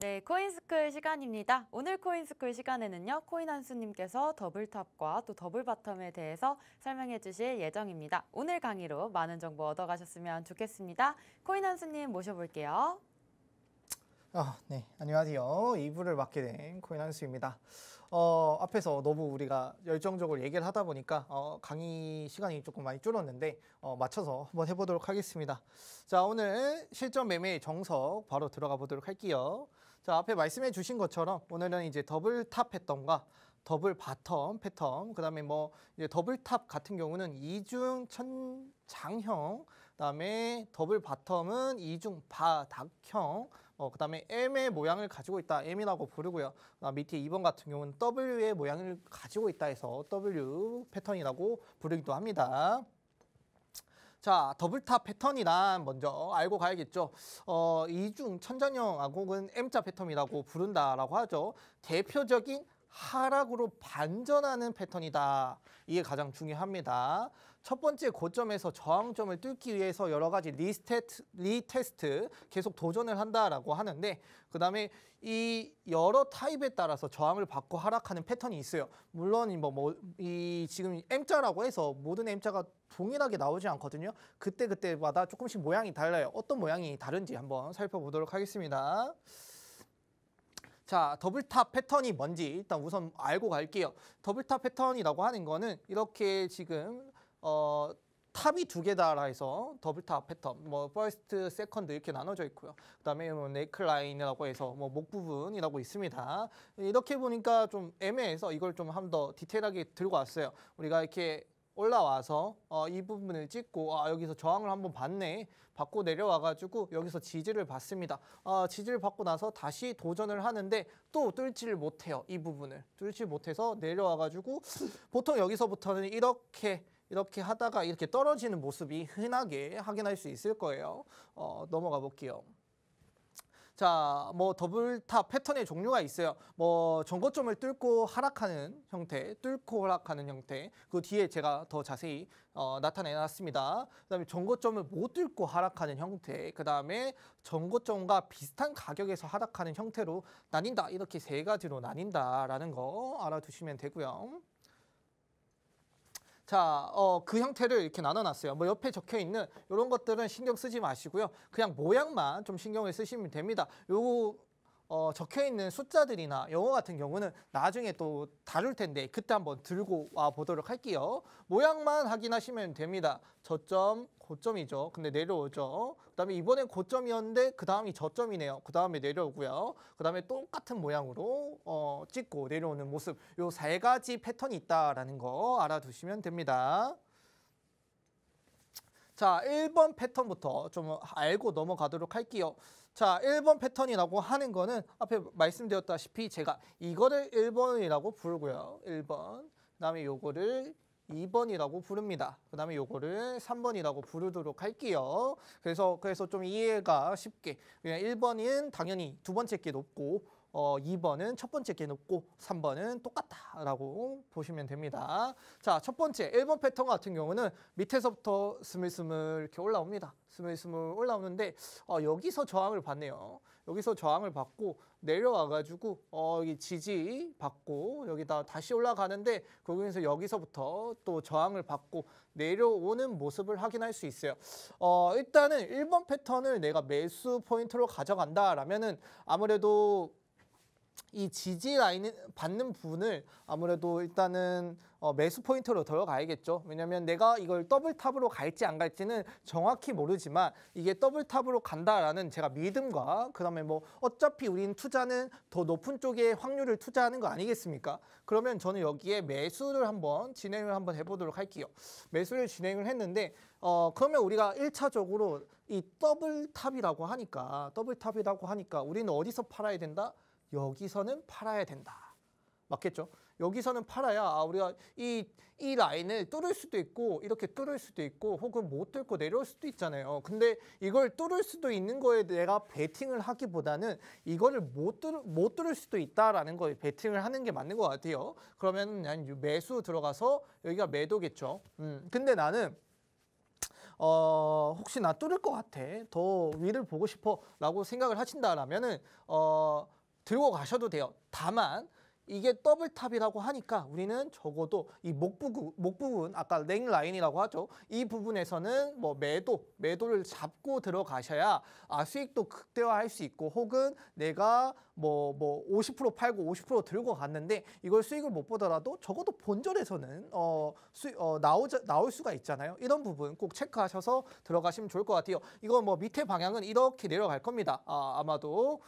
네, 코인스쿨 시간입니다. 오늘 코인스쿨 시간에는요, 코인 한수님께서 더블탑과 또 더블바텀에 대해서 설명해 주실 예정입니다. 오늘 강의로 많은 정보 얻어가셨으면 좋겠습니다. 코인 한수님 모셔볼게요. 네, 안녕하세요. 2부를 맡게 된 코인 한수입니다. 앞에서 너무 우리가 열정적으로 얘기를 하다 보니까 강의 시간이 조금 많이 줄었는데 맞춰서 한번 해보도록 하겠습니다. 자, 오늘 실전 매매 정석 바로 들어가 보도록 할게요. 자, 앞에 말씀해 주신 것처럼 오늘은 이제 더블탑 패턴과 더블 바텀 패턴, 그다음에 뭐 이제 더블탑 같은 경우는 이중 천장형, 그다음에 더블 바텀은 이중 바닥형, 그다음에 M의 모양을 가지고 있다, M이라고 부르고요. 밑에 2번 같은 경우는 W의 모양을 가지고 있다 해서 W 패턴이라고 부르기도 합니다. 자, 더블탑 패턴이란 먼저 알고 가야겠죠. 이중 천장형 혹은 M자 패턴이라고 부른다라고 하죠. 대표적인 하락으로 반전하는 패턴이다. 이게 가장 중요합니다. 첫 번째 고점에서 저항점을 뚫기 위해서 여러 가지 리테스트 계속 도전을 한다라고 하는데, 그 다음에 이 여러 타입에 따라서 저항을 받고 하락하는 패턴이 있어요. 물론 이 지금 M자라고 해서 모든 M자가 동일하게 나오지 않거든요. 그때마다 조금씩 모양이 달라요. 어떤 모양이 다른지 한번 살펴보도록 하겠습니다. 자, 더블탑 패턴이 뭔지 일단 우선 알고 갈게요. 더블탑 패턴이라고 하는 거는 이렇게 지금 탑이 두 개다라 해서 더블탑 패턴, 퍼스트, 세컨드 이렇게 나눠져 있고요. 그다음에 네클라인이라고 해서 목 부분이라고 있습니다. 이렇게 보니까 좀 애매해서 이걸 좀 한 번 더 디테일하게 들고 왔어요. 우리가 이렇게 올라와서 이 부분을 찍고 여기서 저항을 한번 받고 내려와가지고 여기서 지지를 받습니다. 지지를 받고 나서 다시 도전을 하는데 또 뚫지를 못해요. 이 부분을 뚫지 못해서 내려와가지고 보통 여기서부터는 이렇게 하다가 이렇게 떨어지는 모습이 흔하게 확인할 수 있을 거예요. 넘어가 볼게요. 자, 더블탑 패턴의 종류가 있어요. 전고점을 뚫고 하락하는 형태, 그 뒤에 제가 더 자세히 나타내 놨습니다. 그다음에 전고점을 못 뚫고 하락하는 형태, 그다음에 전고점과 비슷한 가격에서 하락하는 형태로 나뉜다. 이렇게 세 가지로 나뉜다라는 거 알아두시면 되고요. 자, 그 형태를 이렇게 나눠놨어요. 옆에 적혀있는 이런 것들은 신경 쓰지 마시고요. 그냥 모양만 좀 신경을 쓰시면 됩니다. 요거 적혀있는 숫자들이나 영어 같은 경우는 나중에 또 다룰 텐데 그때 한번 들고 와 보도록 할게요. 모양만 확인하시면 됩니다. 저점, 고점이죠. 근데 내려오죠. 그 다음에 이번엔 고점이었는데 그 다음이 저점이네요. 그 다음에 내려오고요. 그 다음에 똑같은 모양으로 찍고 내려오는 모습, 요 세 가지 패턴이 있다라는 거 알아두시면 됩니다. 자, 1번 패턴부터 좀 알고 넘어가도록 할게요. 자, 1번 패턴이라고 하는 거는 앞에 말씀드렸다시피 제가 이거를 1번이라고 부르고요. 1번. 그다음에 요거를 2번이라고 부릅니다. 그다음에 요거를 3번이라고 부르도록 할게요. 그래서 좀 이해가 쉽게, 그냥 1번은 당연히 두 번째 게 높고 2번은 첫 번째 게 높고 3번은 똑같다라고 보시면 됩니다. 자, 첫 번째 1번 패턴 같은 경우는 밑에서부터 스물스물 이렇게 올라옵니다. 스물스물 올라오는데 여기서 저항을 받네요. 여기서 저항을 받고 내려와가지고 여기 지지 받고 여기다 다시 올라가는데 거기서 여기서부터 또 저항을 받고 내려오는 모습을 확인할 수 있어요. 일단은 1번 패턴을 내가 매수 포인트로 가져간다라면은 아무래도 이 지지 라인 받는 부분을 아무래도 일단은 매수 포인트로 들어가야겠죠. 왜냐면 내가 이걸 더블탑으로 갈지 안 갈지는 정확히 모르지만 이게 더블탑으로 간다라는 제가 믿음과 그다음에 어차피 우린 투자는 더 높은 쪽에 확률을 투자하는 거 아니겠습니까? 그러면 저는 여기에 매수를 진행을 한번 해보도록 할게요. 매수를 진행을 했는데 그러면 우리가 1차적으로 이 더블탑이라고 하니까 우리는 어디서 팔아야 된다? 여기서는 팔아야 된다. 맞겠죠? 여기서는 팔아야 우리가 이 라인을 뚫을 수도 있고 이렇게 뚫을 수도 있고 혹은 못 뚫고 내려올 수도 있잖아요. 근데 이걸 뚫을 수도 있는 거에 내가 베팅을 하기보다는 이거를 못 뚫을 수도 있다라는 거에 베팅을 하는 게 맞는 것 같아요. 그러면 난 매수 들어가서 여기가 매도겠죠. 근데 나는 혹시 나 뚫을 것 같아, 더 위를 보고 싶어라고 생각을 하신다라면은 들고 가셔도 돼요. 다만 이게 더블탑이라고 하니까 우리는 적어도 이 목 부분 아까 넥 라인이라고 하죠. 이 부분에서는 뭐 매도를 잡고 들어가셔야 수익도 극대화할 수 있고, 혹은 내가 뭐 50% 팔고 50% 들고 갔는데 이걸 수익을 못 보더라도 적어도 본절에서는 나올 수가 있잖아요. 이런 부분 꼭 체크하셔서 들어가시면 좋을 것 같아요. 이거 뭐 밑에 방향은 이렇게 내려갈 겁니다. 아마도.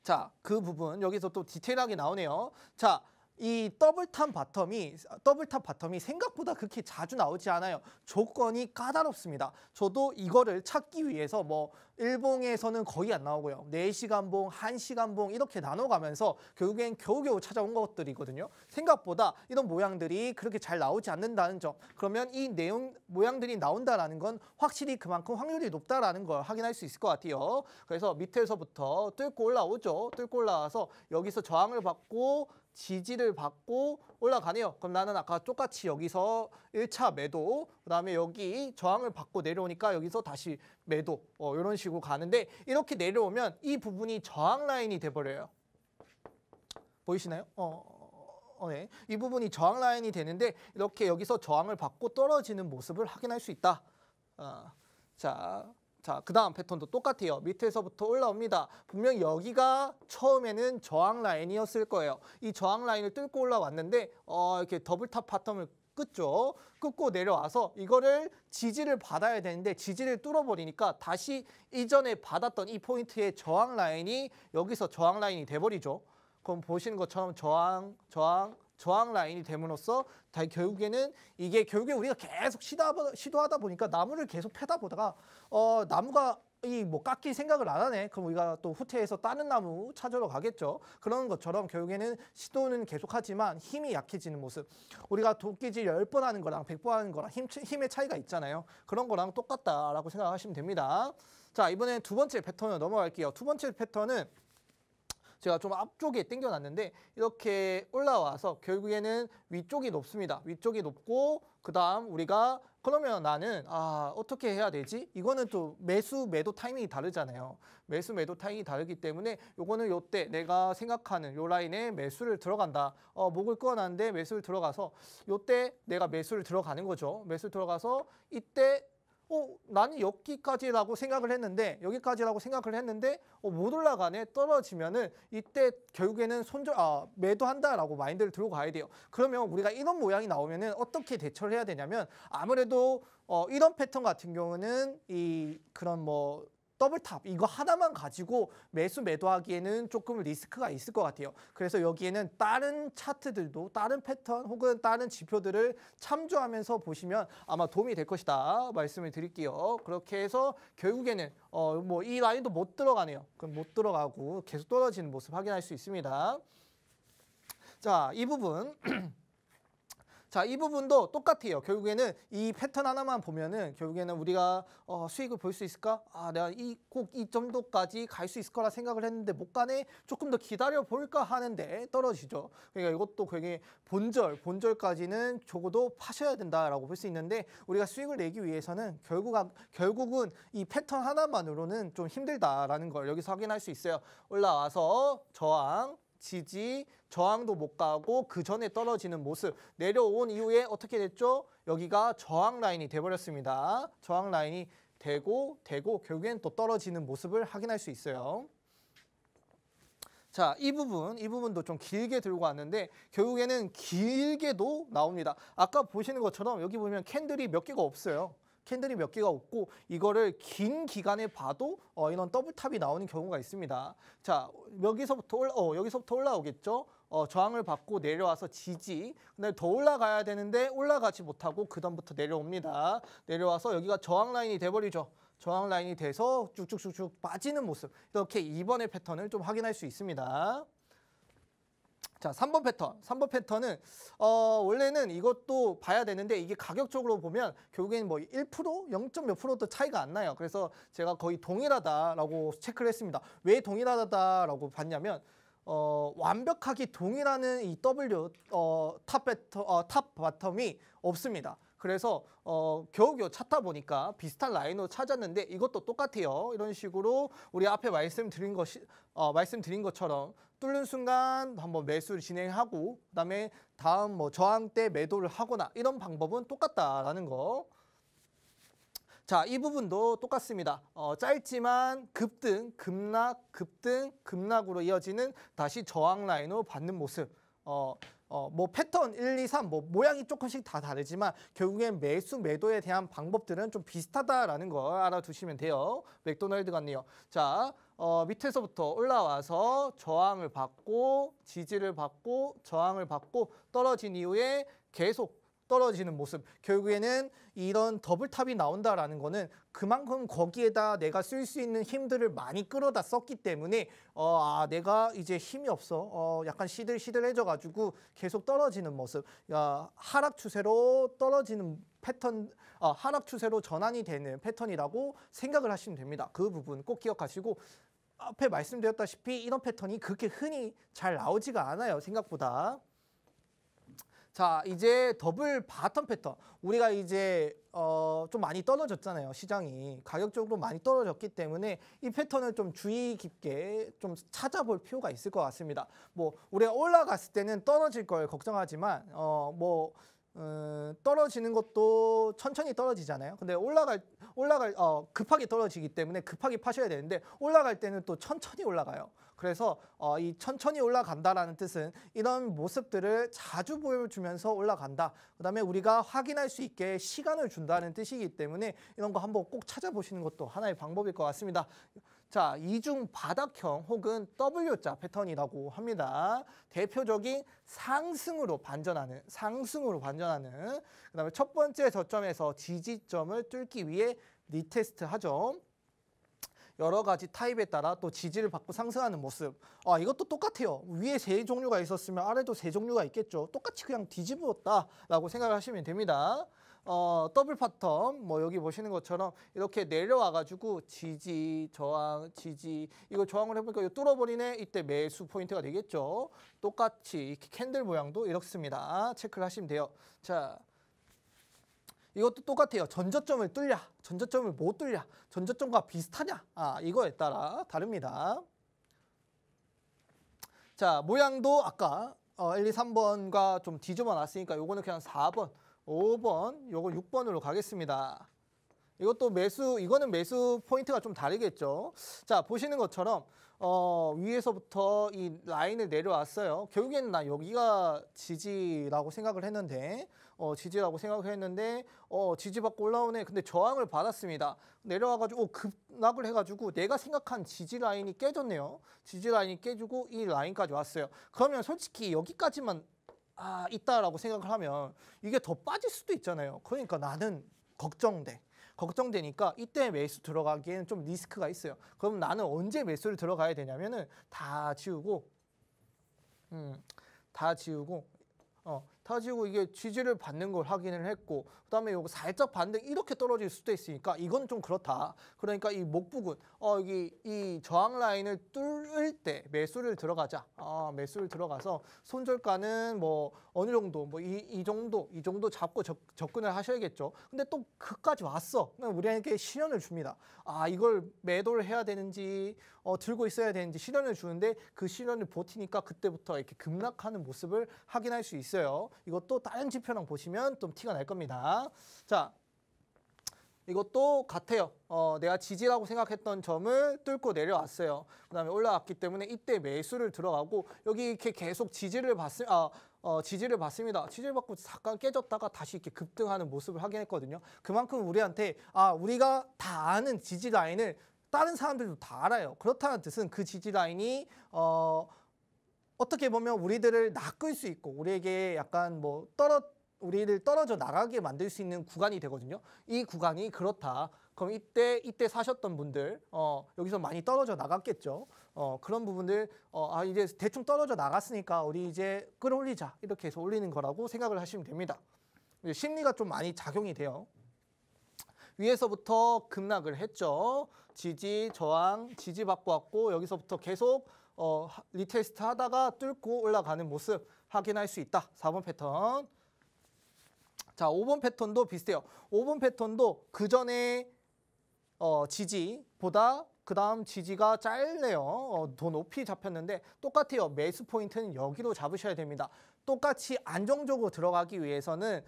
자, 그 부분 여기서 또 디테일하게 나오네요. 자, 이 더블탑 바텀이 생각보다 그렇게 자주 나오지 않아요. 조건이 까다롭습니다. 저도 이거를 찾기 위해서 뭐 일봉에서는 거의 안 나오고요. 4시간 봉, 1시간 봉 이렇게 나눠가면서 결국엔 겨우겨우 찾아온 것들이거든요. 생각보다 이런 모양들이 그렇게 잘 나오지 않는다는 점. 그러면 이 내용 모양들이 나온다라는 건 확실히 그만큼 확률이 높다라는 걸 확인할 수 있을 것 같아요. 그래서 밑에서부터 뚫고 올라오죠. 뚫고 올라와서 여기서 저항을 받고 지지를 받고 올라가네요. 그럼 나는 아까 똑같이 여기서 1차 매도, 그 다음에 여기 저항을 받고 내려오니까 여기서 다시 매도, 이런 식으로 가는데, 이렇게 내려오면 이 부분이 저항 라인이 돼버려요. 보이시나요? 네. 이 부분이 저항 라인이 되는데 이렇게 여기서 저항을 받고 떨어지는 모습을 확인할 수 있다. 자, 그 다음 패턴도 똑같아요. 밑에서부터 올라옵니다. 분명 여기가 처음에는 저항 라인이었을 거예요. 이 저항 라인을 뚫고 올라왔는데 이렇게 더블탑 바텀을 끊고 내려와서 이거를 지지를 받아야 되는데 지지를 뚫어버리니까 다시 이전에 받았던 이 포인트의 저항 라인이 여기서 저항 라인이 돼버리죠. 그럼 보시는 것처럼 저항 라인이 됨으로써 결국에는 이게 결국에 우리가 계속 시도하다 보니까 나무를 계속 패다 보다가 나무가 뭐 깎일 생각을 안 하네. 그럼 우리가 또 후퇴해서 다른 나무 찾으러 가겠죠. 그런 것처럼 결국에는 시도는 계속하지만 힘이 약해지는 모습. 우리가 도끼질 10번 하는 거랑 100번 하는 거랑 힘의 차이가 있잖아요. 그런 거랑 똑같다라고 생각하시면 됩니다. 자, 이번엔 두 번째 패턴으로 넘어갈게요. 두 번째 패턴은 제가 좀 앞쪽에 당겨놨는데 이렇게 올라와서 결국에는 위쪽이 높습니다. 위쪽이 높고 그 다음 우리가 그러면 나는 어떻게 해야 되지? 이거는 또 매도 타이밍이 다르잖아요. 매도 타이밍이 다르기 때문에 요거는 요때 내가 생각하는 요 라인에 매수를 들어간다. 목을 끊어놨는데 매수를 들어가서 요때 내가 매수를 들어가는 거죠. 매수 들어가서 이때 나는 여기까지라고 생각을 했는데 못 올라가네. 떨어지면은 이때 결국에는 매도한다라고 마인드를 들고 가야 돼요. 그러면 우리가 이런 모양이 나오면은 어떻게 대처를 해야 되냐면, 아무래도 이런 패턴 같은 경우는 그런 뭐 더블탑 이거 하나만 가지고 매도하기에는 조금 리스크가 있을 것 같아요. 그래서 여기에는 다른 차트들도, 다른 패턴 혹은 다른 지표들을 참조하면서 보시면 아마 도움이 될 것이다 말씀을 드릴게요. 그렇게 해서 결국에는 뭐 이 라인도 못 들어가네요. 그럼 못 들어가고 계속 떨어지는 모습 확인할 수 있습니다. 자, 이 부분 자, 이 부분도 똑같아요. 결국에는 이 패턴 하나만 보면은 결국에는 우리가 수익을 볼 수 있을까? 내가 꼭 이 정도까지 갈 수 있을 거라 생각을 했는데 못 가네. 조금 더 기다려 볼까 하는데 떨어지죠. 그러니까 이것도 되게 본절까지는 적어도 파셔야 된다라고 볼 수 있는데, 우리가 수익을 내기 위해서는 결국은 이 패턴 하나만으로는 좀 힘들다라는 걸 여기서 확인할 수 있어요. 올라와서 저항, 지지, 저항도 못 가고 그 전에 떨어지는 모습, 내려온 이후에 어떻게 됐죠? 여기가 저항 라인이 돼버렸습니다. 저항 라인이 되고 결국엔 또 떨어지는 모습을 확인할 수 있어요. 자, 이 부분도 좀 길게 들고 왔는데 결국에는 길게도 나옵니다. 아까 보시는 것처럼 여기 보면 캔들이 몇 개가 없어요. 캔들이 몇 개가 없고 이거를 긴 기간에 봐도 이런 더블탑이 나오는 경우가 있습니다. 자, 여기서부터 올라오겠죠. 저항을 받고 내려와서 지지. 근데 더 올라가야 되는데 올라가지 못하고 그 다음부터 내려옵니다. 내려와서 여기가 저항 라인이 돼버리죠. 저항 라인이 돼서 쭉쭉쭉쭉 빠지는 모습. 이렇게 2번의 패턴을 좀 확인할 수 있습니다. 자, 3번 패턴. 3번 패턴은 원래는 이것도 봐야 되는데 이게 가격적으로 보면 결국에는 뭐 1%, 0. 몇 %도 차이가 안 나요. 그래서 제가 거의 동일하다라고 체크를 했습니다. 왜 동일하다라고 봤냐면 완벽하게 동일하는 이 W 탑 바텀이 없습니다. 그래서 겨우겨우 찾다 보니까 비슷한 라인으로 찾았는데 이것도 똑같아요. 이런 식으로 우리 앞에 말씀드린 것처럼 뚫는 순간 한번 매수를 진행하고 그다음에 다음 뭐 저항 때 매도를 하거나 이런 방법은 똑같다라는 거. 자, 이 부분도 똑같습니다. 짧지만 급등, 급락, 급등, 급락으로 이어지는 다시 저항 라인으로 받는 모습. 뭐 패턴 1, 2, 3, 뭐 모양이 조금씩 다 다르지만 결국엔 매수, 매도에 대한 방법들은 좀 비슷하다라는 거 알아두시면 돼요. 맥도날드 같네요. 자, 밑에서부터 올라와서 저항을 받고 지지를 받고 저항을 받고 떨어진 이후에 계속 떨어지는 모습. 결국에는 이런 더블탑이 나온다라는 거는 그만큼 거기에다 내가 쓸 수 있는 힘들을 많이 끌어다 썼기 때문에 내가 이제 힘이 없어. 약간 시들시들해져 가지고 계속 떨어지는 모습. 하락 추세로 떨어지는 패턴, 하락 추세로 전환이 되는 패턴이라고 생각을 하시면 됩니다. 그 부분 꼭 기억하시고 앞에 말씀드렸다시피 이런 패턴이 그렇게 흔히 잘 나오지가 않아요. 생각보다. 자, 이제 더블 바텀 패턴. 우리가 이제 좀 많이 떨어졌잖아요. 시장이 가격적으로 많이 떨어졌기 때문에 이 패턴을 좀 주의 깊게 좀 찾아볼 필요가 있을 것 같습니다. 뭐 우리가 올라갔을 때는 떨어질 걸 걱정하지만 떨어지는 것도 천천히 떨어지잖아요. 근데 급하게 떨어지기 때문에 급하게 파셔야 되는데 올라갈 때는 또 천천히 올라가요. 그래서 이 천천히 올라간다라는 뜻은 이런 모습들을 자주 보여주면서 올라간다. 그다음에 우리가 확인할 수 있게 시간을 준다는 뜻이기 때문에 이런 거 한번 꼭 찾아보시는 것도 하나의 방법일 것 같습니다. 자, 이중 바닥형 혹은 W자 패턴이라고 합니다. 대표적인 상승으로 반전하는 그다음에 첫 번째 저점에서 지지점을 뚫기 위해 리테스트 하죠. 여러 가지 타입에 따라 또 지지를 받고 상승하는 모습. 이것도 똑같아요. 위에 세 종류가 있었으면 아래도 세 종류가 있겠죠. 똑같이 그냥 뒤집었다라고 생각하시면 됩니다. 더블 파텀 뭐 여기 보시는 것처럼 이렇게 내려와 가지고 지지, 저항, 지지 이거 저항을 해보니까 이거 뚫어버리네. 이때 매수 포인트가 되겠죠. 똑같이 이렇게 캔들 모양도 이렇습니다. 체크를 하시면 돼요. 자, 이것도 똑같아요. 전저점을 뚫냐, 전저점을 못 뚫냐, 전저점과 비슷하냐, 이거에 따라 다릅니다. 자, 모양도 아까 1, 2, 3번과 좀 뒤집어 놨으니까 요거는 그냥 4번, 5번, 요거 6번으로 가겠습니다. 이거는 매수 포인트가 좀 다르겠죠. 자, 보시는 것처럼 위에서부터 이 라인을 내려왔어요. 결국에는 나 여기가 지지라고 생각을 했는데 지지받고 올라오네. 근데 저항을 받았습니다. 내려와가지고 급락을 해가지고 내가 생각한 지지 라인이 깨졌네요. 지지 라인이 깨지고 이 라인까지 왔어요. 그러면 솔직히 여기까지만 있다라고 생각을 하면 이게 더 빠질 수도 있잖아요. 그러니까 나는 걱정되니까 이때 매수 들어가기에는 좀 리스크가 있어요. 그럼 나는 언제 매수를 들어가야 되냐면은 다 지우고 이게 지지를 받는 걸 확인을 했고 그다음에 요거 살짝 반등 이렇게 떨어질 수도 있으니까 이건 좀 그렇다. 그러니까 이 목 부분 이 저항 라인을 뚫을 때 매수를 들어가자. 매수를 들어가서 손절가는 뭐 어느 정도 뭐 이 정도 잡고 접근을 하셔야겠죠. 근데 또 그까지 왔어. 그럼 우리에게 시련을 줍니다. 이걸 매도를 해야 되는지 들고 있어야 되는지 시련을 주는데 그 시련을 버티니까 그때부터 이렇게 급락하는 모습을 확인할 수 있어요. 이것도 다른 지표랑 보시면 좀 티가 날 겁니다. 자, 이것도 같아요. 내가 지지라고 생각했던 점을 뚫고 내려왔어요. 그 다음에 올라왔기 때문에 이때 매수를 들어가고 여기 이렇게 계속 지지를 받습니다. 지지를 받고 잠깐 깨졌다가 다시 이렇게 급등하는 모습을 확인했거든요. 그만큼 우리한테 우리가 다 아는 지지 라인을 다른 사람들도 다 알아요. 그렇다는 뜻은 그 지지 라인이 어떻게 보면 우리들을 낚을 수 있고 우리에게 약간 우리를 떨어져 나가게 만들 수 있는 구간이 되거든요. 이 구간이 그렇다. 그럼 이때 사셨던 분들 여기서 많이 떨어져 나갔겠죠. 그런 부분들 이제 대충 떨어져 나갔으니까 우리 이제 끌어올리자 이렇게 해서 올리는 거라고 생각을 하시면 됩니다. 심리가 좀 많이 작용이 돼요. 위에서부터 급락을 했죠. 지지, 저항, 지지 받고 왔고 여기서부터 계속 리테스트 하다가 뚫고 올라가는 모습 확인할 수 있다. 4번 패턴. 자, 5번 패턴도 비슷해요. 5번 패턴도 그 전에 지지보다 그 다음 지지가 짧네요. 더 높이 잡혔는데 똑같아요. 매수 포인트는 여기로 잡으셔야 됩니다. 똑같이 안정적으로 들어가기 위해서는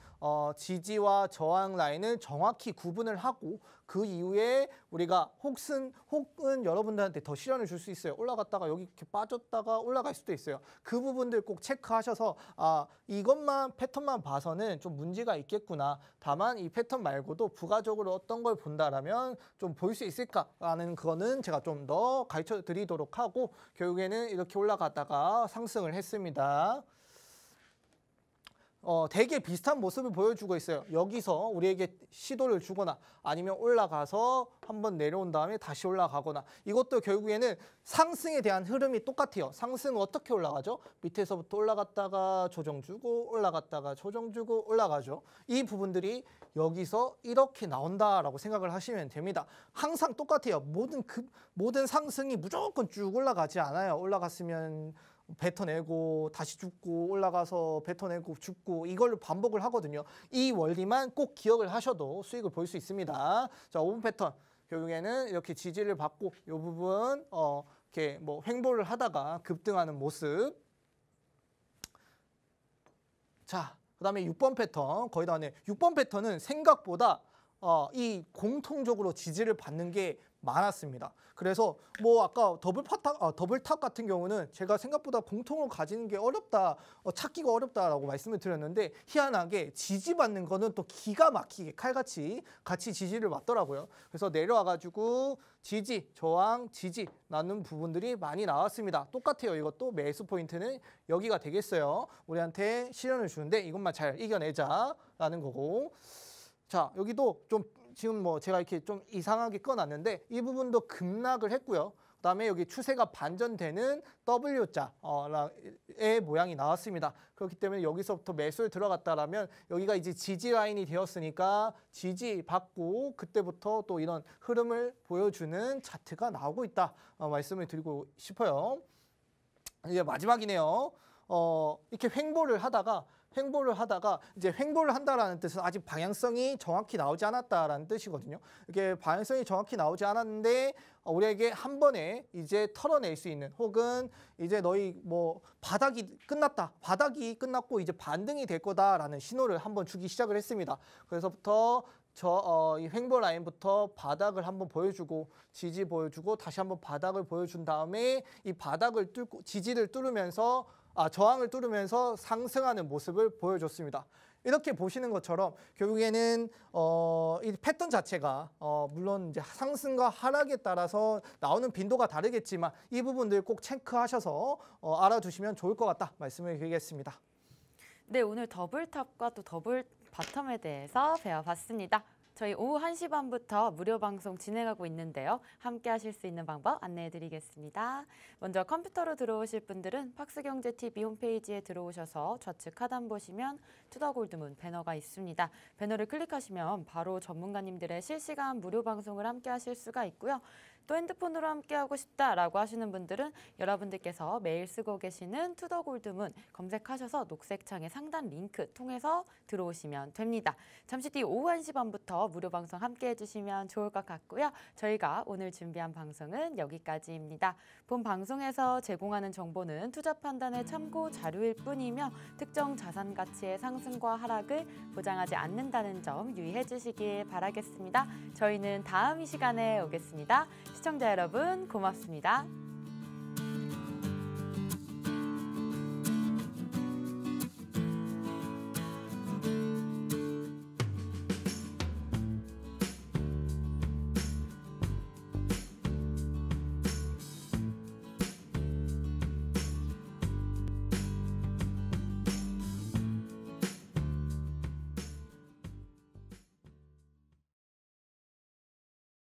지지와 저항 라인을 정확히 구분을 하고 그 이후에 우리가 혹은 여러분들한테 더 시련을 줄 수 있어요. 올라갔다가 여기 이렇게 빠졌다가 올라갈 수도 있어요. 그 부분들 꼭 체크하셔서 이것만 패턴만 봐서는 좀 문제가 있겠구나. 다만 이 패턴 말고도 부가적으로 어떤 걸 본다라면 좀 볼 수 있을까라는 거는 제가 좀 더 가르쳐 드리도록 하고 결국에는 이렇게 올라갔다가 상승을 했습니다. 되게 비슷한 모습을 보여주고 있어요. 여기서 우리에게 시도를 주거나 아니면 올라가서 한번 내려온 다음에 다시 올라가거나 이것도 결국에는 상승에 대한 흐름이 똑같아요. 상승은 어떻게 올라가죠? 밑에서부터 올라갔다가 조정 주고 올라갔다가 조정 주고 올라가죠. 이 부분들이 여기서 이렇게 나온다라고 생각을 하시면 됩니다. 항상 똑같아요. 모든 상승이 무조건 쭉 올라가지 않아요. 올라갔으면 뱉어내고 다시 죽고 올라가서 뱉어내고 죽고 이걸 반복을 하거든요. 이 원리만 꼭 기억을 하셔도 수익을 볼 수 있습니다. 자, 5분 패턴 결국에는 이렇게 지지를 받고 이 부분 이렇게 뭐 횡보를 하다가 급등하는 모습. 자, 그다음에 6번 패턴 거의 다 왔네요. 6번 패턴은 생각보다 이 공통적으로 지지를 받는 게 많았습니다. 그래서 뭐 아까 더블탑 같은 경우는 제가 생각보다 공통을 가지는 게 어렵다, 찾기가 어렵다라고 말씀을 드렸는데 희한하게 지지받는 거는 또 기가 막히게 칼같이 같이 지지를 받더라고요. 그래서 내려와가지고 지지, 저항, 지지 나는 부분들이 많이 나왔습니다. 똑같아요. 이것도 매수 포인트는 여기가 되겠어요. 우리한테 시련을 주는데 이것만 잘 이겨내자라는 거고. 자, 여기도 좀 지금 뭐 제가 이렇게 좀 이상하게 꺼놨는데 이 부분도 급락을 했고요. 그다음에 여기 추세가 반전되는 W자의 모양이 나왔습니다. 그렇기 때문에 여기서부터 매수를 들어갔다라면 여기가 이제 지지 라인이 되었으니까 지지 받고 그때부터 또 이런 흐름을 보여주는 차트가 나오고 있다 말씀을 드리고 싶어요. 이제 마지막이네요. 이렇게 횡보를 하다가 이제 횡보를 한다라는 뜻은 아직 방향성이 정확히 나오지 않았다라는 뜻이거든요. 이게 방향성이 정확히 나오지 않았는데 우리에게 한 번에 이제 털어낼 수 있는 혹은 이제 너희 뭐 바닥이 끝났고 이제 반등이 될 거다라는 신호를 한번 주기 시작을 했습니다. 그래서부터 이 횡보 라인부터 바닥을 한번 보여주고 지지 보여주고 다시 한번 바닥을 보여준 다음에 이 바닥을 뚫고 지지를 뚫으면서 저항을 뚫으면서 상승하는 모습을 보여줬습니다. 이렇게 보시는 것처럼 결국에는 이 패턴 자체가 물론 이제 상승과 하락에 따라서 나오는 빈도가 다르겠지만 이 부분들 꼭 체크하셔서 알아두시면 좋을 것 같다 말씀을 드리겠습니다. 네, 오늘 더블탑과 또 더블 바텀에 대해서 배워봤습니다. 저희 오후 1시 반부터 무료 방송 진행하고 있는데요. 함께 하실 수 있는 방법 안내해드리겠습니다. 먼저 컴퓨터로 들어오실 분들은 박스경제TV 홈페이지에 들어오셔서 좌측 하단 보시면 투더골드문 배너가 있습니다. 배너를 클릭하시면 바로 전문가님들의 실시간 무료 방송을 함께 하실 수가 있고요. 또 핸드폰으로 함께하고 싶다라고 하시는 분들은 여러분들께서 매일 쓰고 계시는 투더골드문 검색하셔서 녹색 창의 상단 링크 통해서 들어오시면 됩니다. 잠시 뒤 오후 1시 반부터 무료 방송 함께해 주시면 좋을 것 같고요. 저희가 오늘 준비한 방송은 여기까지입니다. 본 방송에서 제공하는 정보는 투자 판단의 참고 자료일 뿐이며 특정 자산 가치의 상승과 하락을 보장하지 않는다는 점 유의해 주시길 바라겠습니다. 저희는 다음 이 시간에 오겠습니다. 시청자 여러분 고맙습니다.